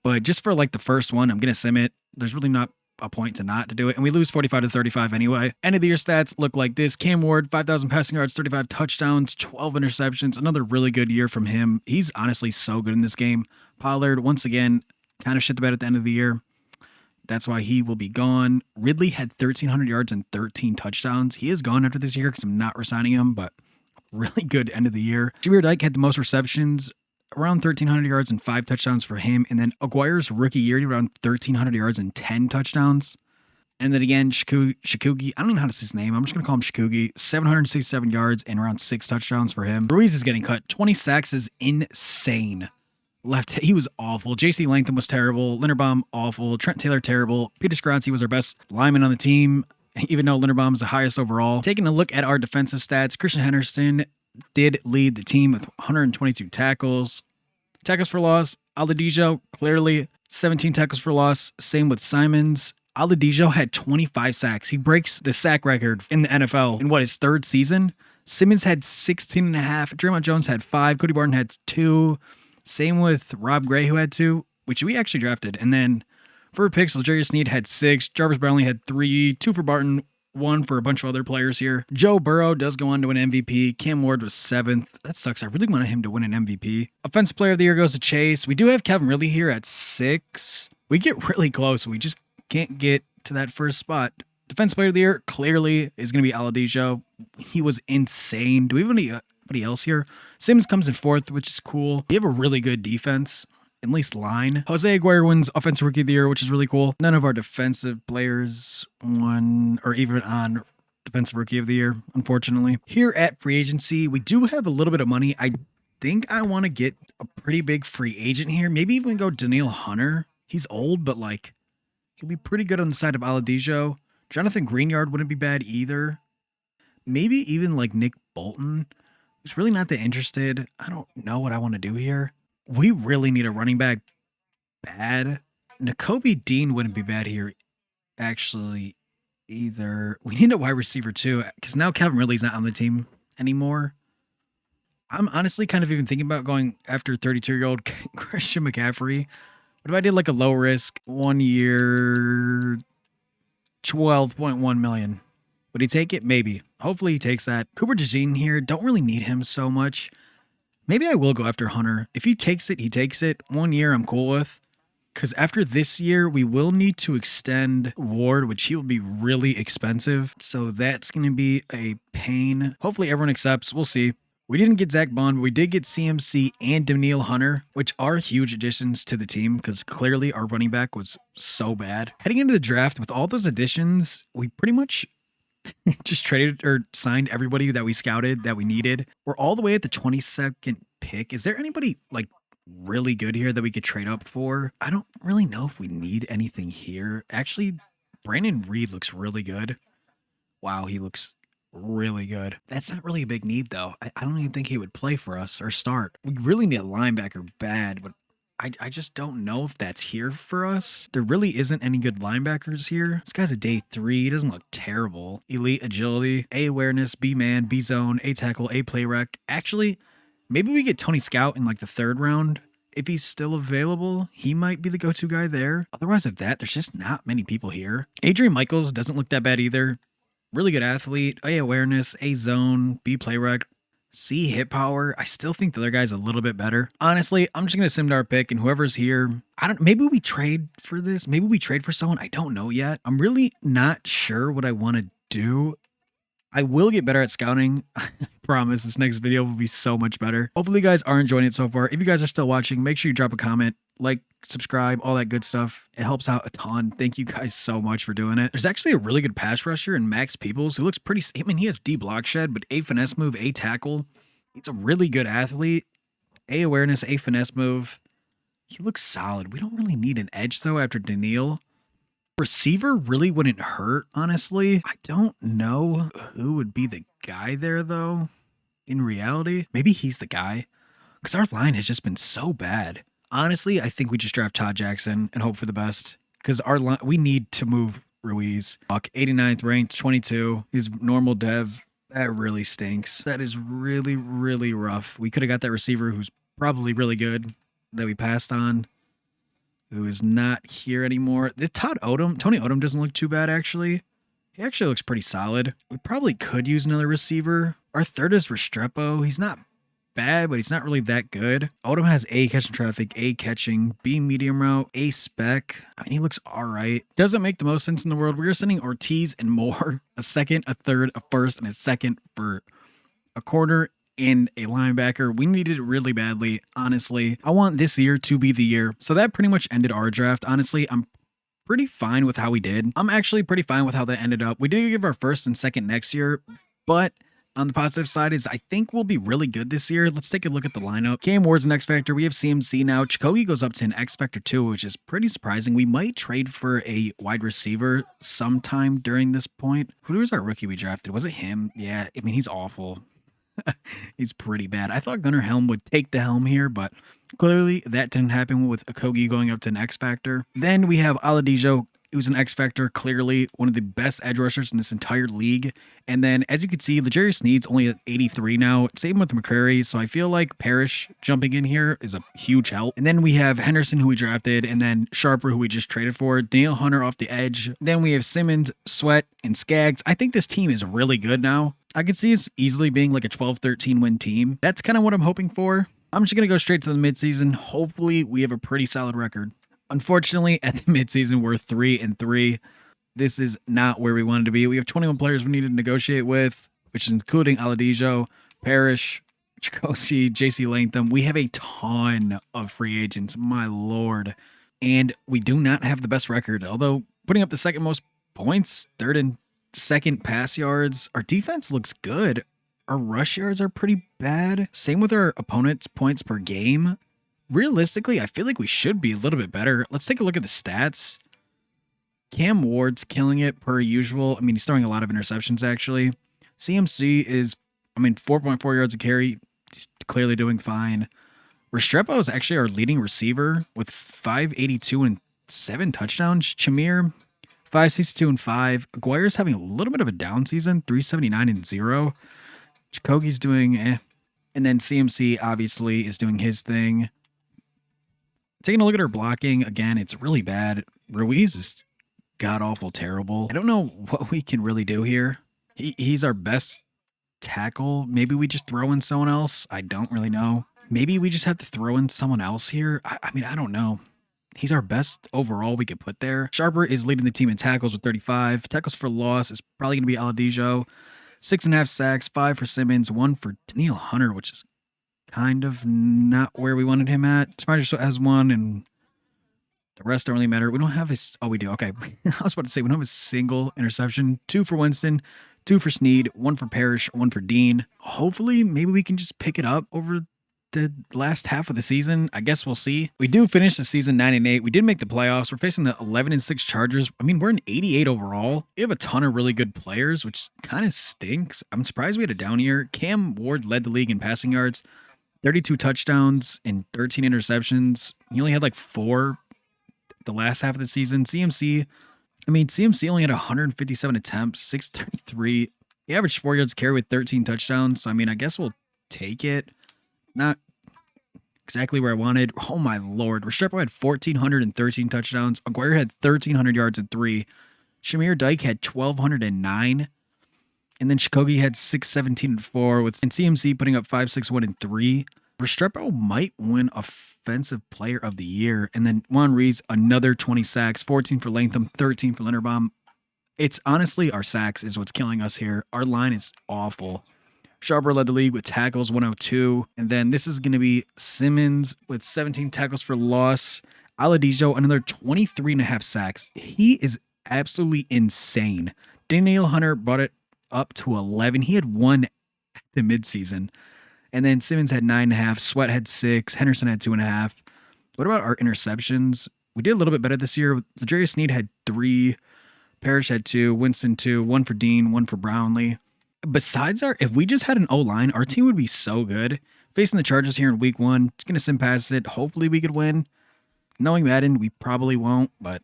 But just for like the first one, I'm going to sim it. There's really not a point to not to do it. And we lose 45-35 anyway. End of the year stats look like this. Cam Ward, 5,000 passing yards, 35 touchdowns, 12 interceptions. Another really good year from him. He's honestly so good in this game. Pollard, once again, kind of shit the bed at the end of the year. That's why he will be gone. Ridley had 1,300 yards and 13 touchdowns. He is gone after this year because I'm not resigning him, but really good end of the year. Jameer Dyke had the most receptions, around 1,300 yards and 5 touchdowns for him. And then Aguirre's rookie year, he around 1,300 yards and 10 touchdowns. And then again, Shikugi, I don't even know how to say his name. I'm just going to call him Shikugi. 767 yards and around 6 touchdowns for him. Ruiz is getting cut. 20 sacks is insane. He was awful. J.C. Langton was terrible. Linderbaum, awful. Trent Taylor, terrible. Peter Skronsky was our best lineman on the team, even though Linderbaum is the highest overall. Taking a look at our defensive stats, Christian Henderson did lead the team with 122 tackles. Tackles for loss, Aladijo, clearly 17 tackles for loss. Same with Simons. Aladijo had 25 sacks. He breaks the sack record in the NFL in his 3rd season. Simmons had 16 and a half. Draymond Jones had 5. Cody Barton had 2. Same with Rob Gray, who had 2, which we actually drafted. And then for picks, L'Jarius Sneed had 6. Jarvis Brownlee had 3. 2 for Barton. 1 for a bunch of other players here. Joe Burrow does go on to win MVP. Cam Ward was 7th. That sucks. I really wanted him to win an MVP. Offensive player of the year goes to Chase. We do have Kevin Ridley here at 6. We get really close. We just can't get to that first spot. Defensive player of the year clearly is going to be Aladijo. He was insane. Do we have anybody else here? Simmons comes in 4th, which is cool. We have a really good defense. At least line. Jose Aguirre wins Offensive Rookie of the Year, which is really cool. None of our defensive players won or even on Defensive Rookie of the Year, unfortunately. Here at free agency, we do have a little bit of money. I think I want to get a pretty big free agent here. Maybe even go Danielle Hunter. He's old, but like he'll be pretty good on the side of Aladijo. Jonathan Greenyard wouldn't be bad either. Maybe even like Nick Bolton, who's really not that interested. I don't know what I want to do here. We really need a running back bad. Nakobe Dean wouldn't be bad here, actually, either. We need a wide receiver, too, because now Calvin Ridley's not on the team anymore. I'm honestly kind of even thinking about going after 32-year-old Christian McCaffrey. What if I did like a low risk 1 year, $12.1 million? Would he take it? Maybe. Hopefully he takes that. Cooper DeJean here. Don't really need him so much. Maybe I will go after Hunter. If he takes it, he takes it. 1 year I'm cool with. Because after this year, we will need to extend Ward, which he will be really expensive. So that's going to be a pain. Hopefully everyone accepts. We'll see. We didn't get Zach Bond, but we did get CMC and Danielle Hunter, which are huge additions to the team because clearly our running back was so bad. Heading into the draft with all those additions, we pretty much just traded or signed everybody that we scouted that we needed. We're all the way at the 22nd pick. Is there anybody like really good here that we could trade up for? I don't really know if we need anything here. Actually, Brandon Reed looks really good. Wow, he looks really good. That's not really a big need though. I don't even think he would play for us or start. We really need a linebacker bad, but I just don't know if that's here for us. There really isn't any good linebackers here. This guy's a day 3. He doesn't look terrible. Elite agility, A awareness, B man, B zone, A tackle, A play rec. Actually, maybe we get Tony Scout in like the 3rd round. If he's still available, he might be the go-to guy there. Otherwise of that, there's just not many people here. Adrian Michaels doesn't look that bad either. Really good athlete, A awareness, A zone, B play rec. C hit power. I still think the other guy's a little bit better. Honestly, I'm just gonna sim to our pick, and whoever's here, maybe we trade for this. Maybe we trade for someone. I don't know yet. I'm really not sure what I want to do. I will get better at scouting. I promise this next video will be so much better. Hopefully you guys are enjoying it so far. If you guys are still watching, make sure you drop a comment, like, subscribe, all that good stuff. It helps out a ton. Thank you guys so much for doing it. There's actually a really good pass rusher in Max Peoples who looks pretty, I mean, he has D block shed, but A finesse move, A tackle. He's a really good athlete. A awareness, A finesse move. He looks solid. We don't really need an edge though after Daniil. Receiver really wouldn't hurt, honestly. I don't know who would be the guy there, though, in reality. Maybe he's the guy, because our line has just been so bad. Honestly, I think we just draft Todd Jackson and hope for the best, because our line, we need to move Ruiz. 89th ranked, 22. He's normal dev. That really stinks. That is really, really rough. We could have got that receiver who's probably really good that we passed on, who is not here anymore. The Tony Odom doesn't look too bad, actually. He actually looks pretty solid. We probably could use another receiver. Our 3rd is Restrepo. He's not bad, but he's not really that good. Odom has A catching traffic, A catching, B medium route, A spec. I mean, he looks all right. Doesn't make the most sense in the world. We are sending Ortiz and Moore, a 2nd, a 3rd, a 1st, and a 2nd for a corner and a linebacker. We needed it really badly, honestly. I want this year to be the year. So that pretty much ended our draft. Honestly, I'm pretty fine with how we did. I'm actually pretty fine with how that ended up. We did give our 1st and 2nd next year, but on the positive side is I think we'll be really good this year. Let's take a look at the lineup. Cam Ward's an X Factor. We have CMC now. Chikogi goes up to an X Factor 2, which is pretty surprising. We might trade for a wide receiver sometime during this point. Who was our rookie we drafted? Was it him? Yeah, I mean, he's awful. He's pretty bad. I thought Gunnar Helm would take the helm here, but clearly that didn't happen with Okogie going up to an X Factor. Then we have Aladijo, who's an X Factor, clearly one of the best edge rushers in this entire league. And then, as you can see, L'Jarius Sneed's only at 83 now. Same with McCrary, so I feel like Parrish jumping in here is a huge help. And then we have Henderson, who we drafted, and then Sharper, who we just traded for. Daniel Hunter off the edge. Then we have Simmons, Sweat, and Skaggs. I think this team is really good now. I could see us easily being like a 12-13 win team. That's kind of what I'm hoping for. I'm just going to go straight to the midseason. Hopefully, we have a pretty solid record. Unfortunately, at the midseason, we're 3-3. This is not where we wanted to be. We have 21 players we need to negotiate with, which is including Aladijo, Parrish, Chikosi, JC Latham. We have a ton of free agents, my lord. And we do not have the best record. Although putting up the 2nd most points, 3rd and 2nd pass yards. Our defense looks good. Our rush yards are pretty bad. Same with our opponent's points per game. Realistically, I feel like we should be a little bit better. Let's take a look at the stats. Cam Ward's killing it per usual. I mean, he's throwing a lot of interceptions, actually. CMC is, 4.4 yards a carry. He's clearly doing fine. Restrepo is actually our leading receiver with 582 and 7 touchdowns. Chamir, 562 and 5. Aguirre's having a little bit of a down season, 379 and 0. Chikogie's doing And then CMC obviously is doing his thing. Taking a look at our blocking, again, it's really bad. Ruiz is god-awful terrible. I don't know what we can really do here. He's our best tackle. Maybe we just throw in someone else. I don't really know. Maybe we just have to throw in someone else here. I don't know. He's our best overall we could put there. Sharper is leading the team in tackles with 35. Tackles for loss is probably going to be Aladijo. 6.5 sacks, 5 for Simmons, 1 for Daniel Hunter, which is kind of not where we wanted him at. Spider has 1, and the rest don't really matter. We don't have his... Oh, we do. Okay. I was about to say, we don't have a single interception. 2 for Winston, 2 for Sneed, 1 for Parrish, 1 for Dean. Hopefully, maybe we can just pick it up over the last half of the season. I guess we'll see. We do finish the season 9-8. We did make the playoffs. We're facing the 11-6 Chargers. We're an 88 overall. We have a ton of really good players, which kind of stinks. I'm surprised we had a down year. Cam Ward led the league in passing yards. 32 touchdowns and 13 interceptions. He only had like 4 the last half of the season. CMC only had 157 attempts, 633. He averaged 4 yards carry with 13 touchdowns. So, I mean, I guess we'll take it. Not exactly where I wanted. Oh, my Lord. Restrepo had 1,413 touchdowns. Aguirre had 1,300 yards and 3. Shamir Dyke had 1,209. And then Shikogi had 617 and 4, with and CMC putting up 561 and 3. Restrepo might win Offensive Player of the Year. And then Juan Reed's another 20 sacks, 14 for Latham, 13 for Linderbaum. It's honestly our sacks is what's killing us here. Our line is awful. Sharper led the league with tackles, 102. And then this is going to be Simmons with 17 tackles for loss. Aladijo, another 23 and a half sacks. He is absolutely insane. Daniel Hunter brought it up to 11. He had 1 at the midseason. And then Simmons had 9.5. Sweat had 6. Henderson had 2.5. What about our interceptions? We did a little bit better this year. L'Jarius Sneed had 3. Parrish had 2. Winston 2. 1 for Dean. 1 for Brownlee. Besides if we just had an O-line, our team would be so good. Facing the Chargers here in week 1, just going to sim past it. Hopefully we could win. Knowing Madden, we probably won't, but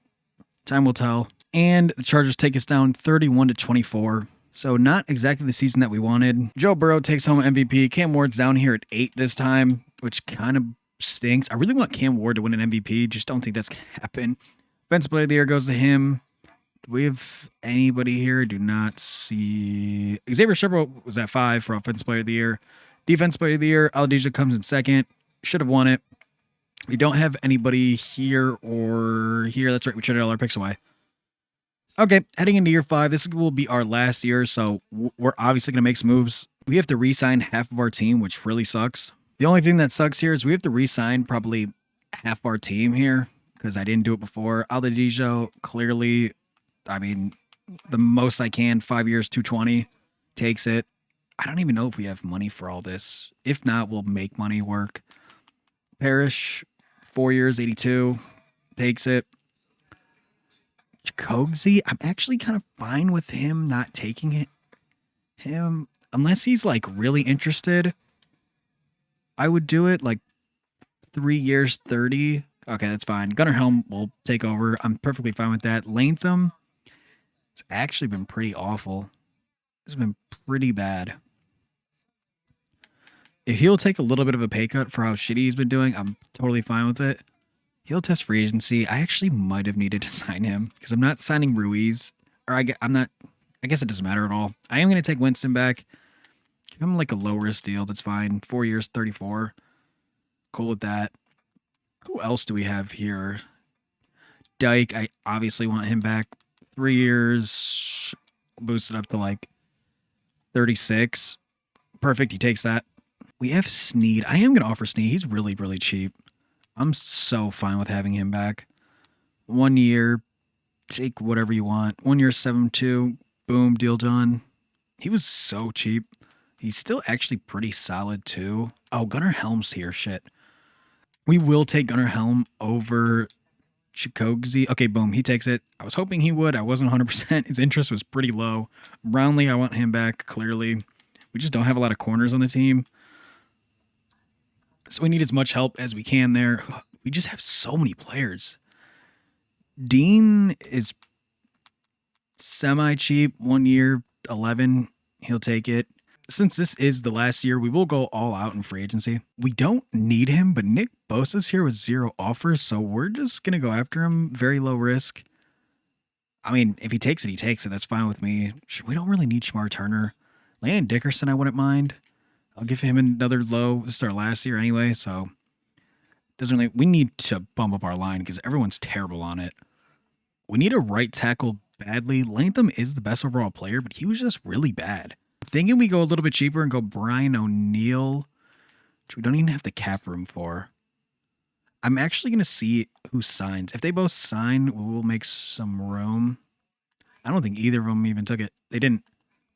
time will tell. And the Chargers take us down 31-24. So not exactly the season that we wanted. Joe Burrow takes home MVP. Cam Ward's down here at 8 this time, which kind of stinks. I really want Cam Ward to win an MVP. Just don't think that's going to happen. Offensive Player of the Year goes to him. Do we have anybody here? Do not see. Xavier Shepard was at 5 for Offensive Player of the Year. Defense Player of the Year, Aladijo comes in 2nd. Should have won it. We don't have anybody here or here. That's right. We traded all our picks away. Okay, heading into year 5, this will be our last year, so we're obviously going to make some moves. We have to re-sign half of our team, which really sucks. The only thing that sucks here is we have to re-sign probably half our team here, because I didn't do it before. Aladijo, clearly, I mean, the most I can, 5 years, 220, takes it. I don't even know if we have money for all this. If not, we'll make money work. Parrish, 4 years, 82, takes it. Kogsey, I'm actually kind of fine with him not taking it. Unless he's like really interested, I would do it. Like 3 years, 30. Okay, that's fine. Gunnar Helm will take over. I'm perfectly fine with that. Latham, it's actually been pretty awful. It's been pretty bad. If he'll take a little bit of a pay cut for how shitty he's been doing, I'm totally fine with it. He'll test free agency. I actually might have needed to sign him because I'm not signing Ruiz. Or I'm not. I guess it doesn't matter at all. I am going to take Winston back. Give him like a low risk deal. That's fine. 4 years, 34. Cool with that. Who else do we have here? Dyke. I obviously want him back. 3 years. Boosted up to like 36. Perfect. He takes that. We have Sneed. I am going to offer Sneed. He's really, really cheap. I'm so fine with having him back. 1 year, take whatever you want. 1 year, 7-2, boom, deal done. He was so cheap. He's still actually pretty solid too. Oh, Gunnar Helm's here, shit. We will take Gunnar Helm over Chikogzi. Okay, boom, he takes it. I was hoping he would. I wasn't 100%. His interest was pretty low. Brownlee, I want him back, clearly. We just don't have a lot of corners on the team. So we need as much help as we can there. We just have so many players. Dean is semi-cheap. 1 year, 11. He'll take it. Since this is the last year, we will go all out in free agency. We don't need him, but Nick Bosa's here with 0 offers, so we're just going to go after him. Very low risk. I mean, if he takes it, he takes it. That's fine with me. We don't really need Shamar Turner. Landon Dickerson, I wouldn't mind. I'll give him another low. This is our last year anyway, so doesn't really. We need to bump up our line because everyone's terrible on it. We need a right tackle badly. Latham is the best overall player, but he was just really bad. Thinking we go a little bit cheaper and go Brian O'Neill, which we don't even have the cap room for. I'm actually going to see who signs. If they both sign, we will make some room. I don't think either of them even took it. They didn't.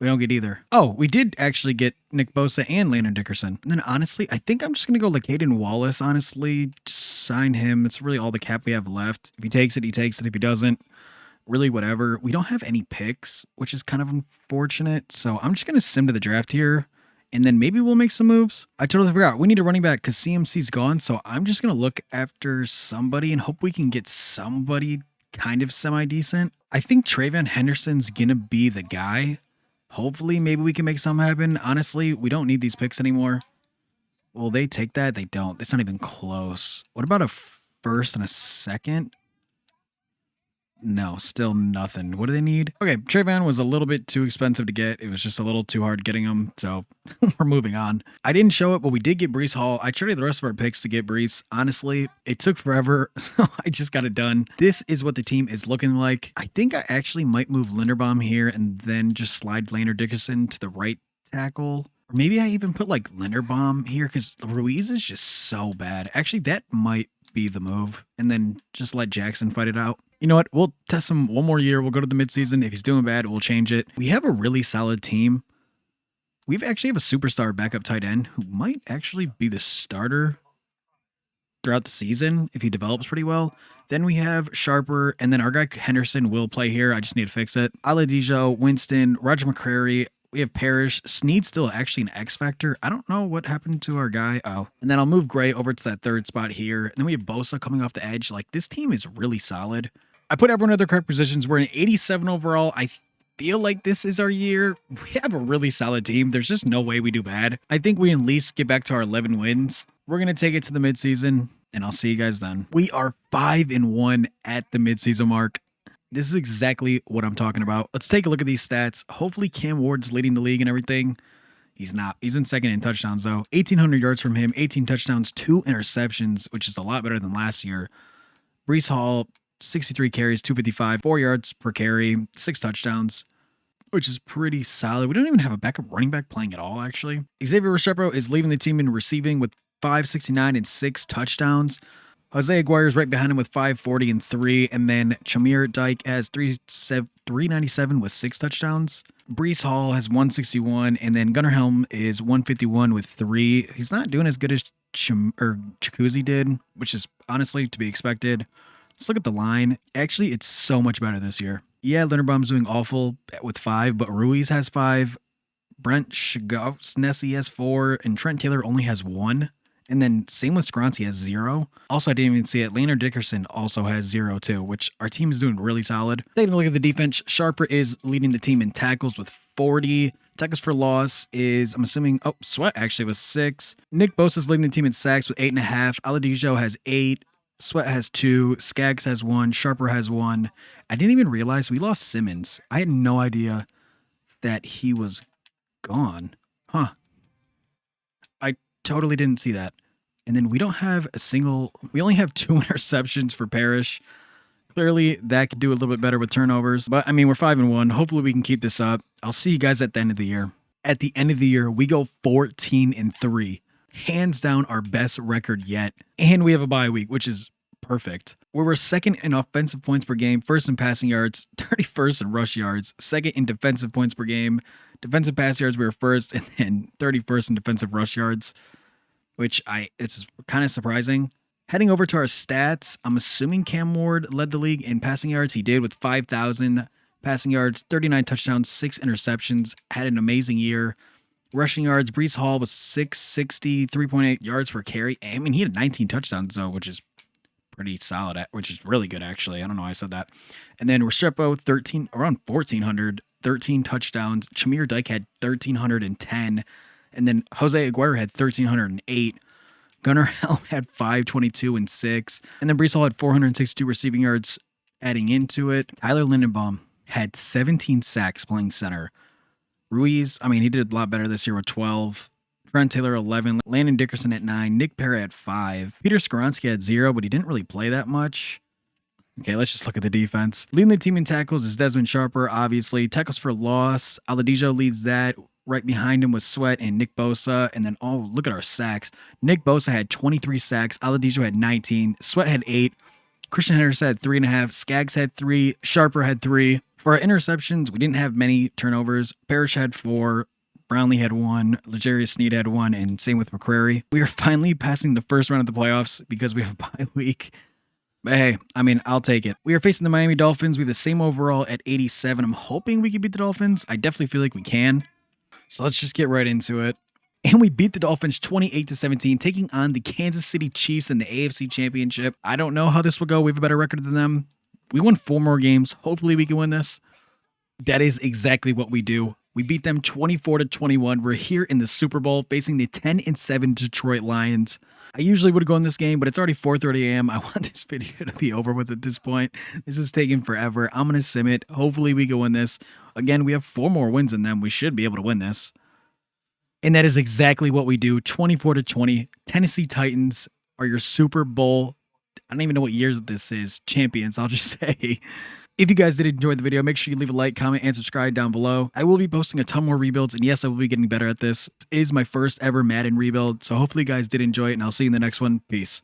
We don't get either. Oh, we did actually get Nick Bosa and Landon Dickerson. And then honestly, I think I'm just going to go like Hayden Wallace, honestly. Just sign him. It's really all the cap we have left. If he takes it, he takes it. If he doesn't, really whatever. We don't have any picks, which is kind of unfortunate. So I'm just going to sim to the draft here and then maybe we'll make some moves. I totally forgot. We need a running back because CMC's gone, so I'm just going to look after somebody and hope we can get somebody kind of semi-decent. I think Trayvon Henderson's going to be the guy. Hopefully, maybe we can make something happen. Honestly, we don't need these picks anymore. Will they take that? They don't. It's not even close. What about a first and a second? No, still nothing. What do they need? Okay, Trayvon was a little bit too expensive to get. It was just a little too hard getting him, so we're moving on. I didn't show it, but we did get Breece Hall. I traded the rest of our picks to get Breece. Honestly, it took forever, so I just got it done. This is what the team is looking like. I think I actually might move Linderbaum here and then just slide Landon Dickerson to the right tackle. Or maybe I even put like Linderbaum here because Ruiz is just so bad. Actually, that might be the move, and then just let Jackson fight it out. You know what? We'll test him one more year. We'll go to the midseason. If he's doing bad, we'll change it. We have a really solid team. We actually have a superstar backup tight end who might actually be the starter throughout the season if he develops pretty well. Then we have Sharper, and then our guy Henderson will play here. I just need to fix it. Aladijo, Winston, Roger McCrary. We have Parrish. Snead's still actually an X factor. I don't know what happened to our guy. Oh, and then I'll move Gray over to that third spot here. And then we have Bosa coming off the edge. Like, this team is really solid. I put everyone in their correct positions. We're in 87 overall. I feel like this is our year. We have a really solid team. There's just no way we do bad. I think we at least get back to our 11 wins. We're going to take it to the midseason, and I'll see you guys then. We are 5-1 at the midseason mark. This is exactly what I'm talking about. Let's take a look at these stats. Hopefully Cam Ward's leading the league and everything. He's not. He's in second in touchdowns, though. 1,800 yards from him, 18 touchdowns, 2 interceptions, which is a lot better than last year. Breece Hall, 63 carries, 255, 4 yards per carry, 6 touchdowns, which is pretty solid. We don't even have a backup running back playing at all, actually. Xavier Restrepo is leading the team in receiving with 569 and 6 touchdowns. Jose Aguirre is right behind him with 540 and 3, and then Chamir Dyke has 397 with 6 touchdowns. Breece Hall has 161, and then Gunnar Helm is 151 with 3. He's not doing as good as Chikuzi did, which is honestly to be expected. Let's look at the line. Actually, it's so much better this year. Yeah, Linderbaum's doing awful with 5, but Ruiz has 5. Brent Shagovsnessy has 4, and Trent Taylor only has 1. And then same with Skronski has 0. Also, I didn't even see it. Landon Dickerson also has 0 too, which our team is doing really solid. Taking a look at the defense, Sharper is leading the team in tackles with 40. Tackles for loss is, I'm assuming, Sweat actually was 6. Nick Bosa is leading the team in sacks with 8.5. Aladijo has 8. Sweat has 2. Skaggs has 1. Sharper has 1. I didn't even realize we lost Simmons. I had no idea that he was gone. Huh. I totally didn't see that. And then we don't have we only have 2 interceptions for Parrish. Clearly, that could do a little bit better with turnovers. But, I mean, we're 5-1. Hopefully, we can keep this up. I'll see you guys at the end of the year. At the end of the year, we go 14-3. Hands down, our best record yet. And we have a bye week, which is perfect. We were second in offensive points per game, first in passing yards, 31st in rush yards, second in defensive points per game. Defensive pass yards, we were first, and then 31st in defensive rush yards, which it's kind of surprising. Heading over to our stats, I'm assuming Cam Ward led the league in passing yards. He did with 5,000 passing yards, 39 touchdowns, 6 interceptions, had an amazing year. Rushing yards, Breece Hall was 660, 3.8 yards per carry. I mean, he had 19 touchdowns, though, which is pretty solid, which is really good, actually. I don't know why I said that. And then Restrepo, around 1,400, 13 touchdowns. Chamir Dyke had 1,310. And then Jose Aguirre had 1,308. Gunnar Helm had 522 and 6. And then Breece Hall had 462 receiving yards adding into it. Tyler Linderbaum had 17 sacks playing center. Ruiz, I mean, he did a lot better this year with 12. Trent Taylor, 11. Landon Dickerson at 9. Nick Perry at 5. Peter Skoronski had 0, but he didn't really play that much. Okay, let's just look at the defense. Leading the team in tackles is Desmond Sharper, obviously. Tackles for loss, Aladijo leads that. Right behind him was Sweat and Nick Bosa. And then, look at our sacks. Nick Bosa had 23 sacks. Aladijo had 19. Sweat had 8. Christian Henderson had 3.5. Skaggs had 3. Sharper had 3. For our interceptions, we didn't have many turnovers. Parrish had 4. Brownlee had 1. L'Jarius Sneed had 1. And same with McCrary. We are finally passing the first round of the playoffs because we have a bye week. But hey, I mean, I'll take it. We are facing the Miami Dolphins. We have the same overall at 87. I'm hoping we can beat the Dolphins. I definitely feel like we can. So let's just get right into it. And we beat the Dolphins 28-17, taking on the Kansas City Chiefs in the AFC Championship. I don't know how this will go. We have a better record than them. We won 4 more games. Hopefully we can win this. That is exactly what we do. We beat them 24-21. We're here in the Super Bowl facing the 10-7 Detroit Lions. I usually would go in this game, but it's already 4:30 a.m. I want this video to be over with at this point. This is taking forever. I'm going to sim it. Hopefully we can win this. Again, we have 4 more wins than them. We should be able to win this. And that is exactly what we do. 24-20. Tennessee Titans are your Super Bowl, I don't even know what years this is, champions, I'll just say. If you guys did enjoy the video, make sure you leave a like, comment, and subscribe down below. I will be posting a ton more rebuilds, and yes, I will be getting better at this. This is my first ever Madden rebuild, so hopefully you guys did enjoy it, and I'll see you in the next one. Peace.